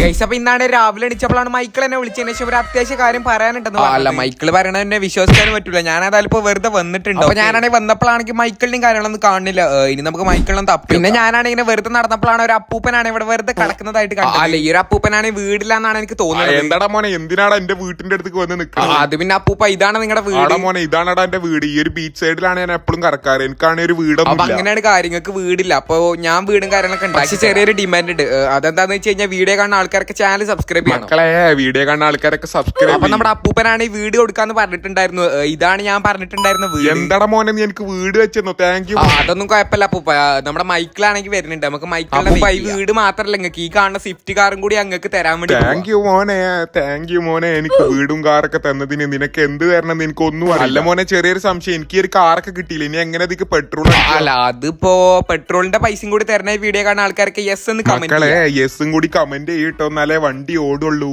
Guys, അപ്പൊ ഇന്നാണ് രാവിലെ എണിച്ചപ്പോഴാണ് മൈക്കിൾ എന്നെ വിളിച്ചതിന് ശേഷം ഒരു അത്യാവശ്യ കാര്യം പറയാനുണ്ടെന്ന്. അല്ല, മൈക്കിൾ പറയണ എന്നെ വിശ്വസിക്കാനും പറ്റൂല. ഞാൻ ഏതായാലും ഇപ്പൊ വെറുതെ വന്നിട്ടുണ്ട്. അപ്പൊ ഞാനാണെങ്കിൽ വന്നപ്പോഴാണെങ്കിൽ മൈക്കിളിന്റെയും കാര്യങ്ങളൊന്നും കാണില്ല. ഇനി നമുക്ക് മൈക്കിളിനും തപ്പി. പിന്നെ ഞാനാണെങ്കിൽ ഇങ്ങനെ വെറുതെ നടന്നപ്പോഴാണ് ഒരു അപ്പൂപ്പനാണ് ഇവിടെ വെറുതെ കിടക്കുന്നതായിട്ട് കണ്ടത്. അല്ല, ഈ ഒരു അപ്പൂപ്പനാണെങ്കിൽ വീടില്ലാന്നാണ് എനിക്ക് തോന്നുന്നത്. എന്താടാ മോനെ, എന്തിനാടാ എന്റെ വീട്ടിന്റെ അടുത്ത് വന്ന് നിൽക്കുന്നത്? അത് പിന്നെ അപ്പൂപ്പ ഇതാണ് നിങ്ങളുടെ വീട് മോനെ, ഇതാണടാ എന്റെ വീട്. ഈ ഒരു ബീച്ച് സൈഡിലാണ് ഞാൻ എപ്പോഴും കറക്കാറ്. എനിക്കാണെങ്കിൽ ഒരു വീടൊന്നും. അപ്പൊ അങ്ങനെയാണ് കാര്യങ്ങൾക്ക് വീടില്ല. അപ്പൊ ഞാൻ വീടും കാര്യങ്ങളൊക്കെ ഉണ്ടാക്കി ചെറിയൊരു ഡിമാൻഡ് ഉണ്ട്. അതെന്താന്ന് വെച്ച് കഴിഞ്ഞാൽ വീഡിയോ കാണുന്ന ആൾക്കാരൊക്കെ ചാനൽ സബ്സ്ക്രൈബ് ചെയ്യണം. മക്കളെ, വീഡിയോ കാണുന്ന ആൾക്കാരൊക്കെ സബ്സ്ക്രൈബ്. അപ്പൊ നമ്മുടെ അപ്പൂപ്പനാണ് ഈ വീട് കൊടുക്കാന്ന് പറഞ്ഞിട്ടുണ്ടായിരുന്നു. ഇതാണ് ഞാൻ പറഞ്ഞിട്ടുണ്ടായിരുന്ന വീട്. എന്താടാ മോനെ, നീ എനിക്ക് വീട് വെച്ചെന്നു. Thank you. അതൊന്നും കുഴപ്പമില്ല അപ്പൂപ്പ. നമ്മുടെ മൈക്കിളാണെങ്കിൽ വരുന്നുണ്ട്. നമുക്ക് മൈക്കിളിന്റെ ഈ വീട് മാത്രല്ല, നിങ്ങൾക്ക് ഈ കാണുന്ന സ്വിഫ്റ്റ് കാറും കൂടി അങ്ങക്ക് തരാൻ വേണ്ടി. താങ്ക് യു മോനെ, താങ്ക് യു മോനെ. എനിക്ക് വീടും കാറൊക്കെ തന്നതിന് നിനക്ക് എന്ത് തരണം എന്ന് എനിക്കൊന്നും അറിയില്ല മോനെ. ചെറിയൊരു സംശയം, എനിക്ക് ഒരു കാറൊക്കെ കിട്ടിയില്ല. ഇനി എങ്ങനെ ഇതിക്ക് പെട്രോൾ? അല്ല, അതിപ്പോ പെട്രോളിന്റെ പൈസയും കൂടി തരണ വീഡിയോ കാണുന്ന ആൾക്കാർക്ക് യെസ് എന്ന് കമന്റ്. യെസും കൂടി കമന്റ് ചെയ്യട്ടോ, എന്നാലേ വണ്ടി ഓടുള്ളൂ.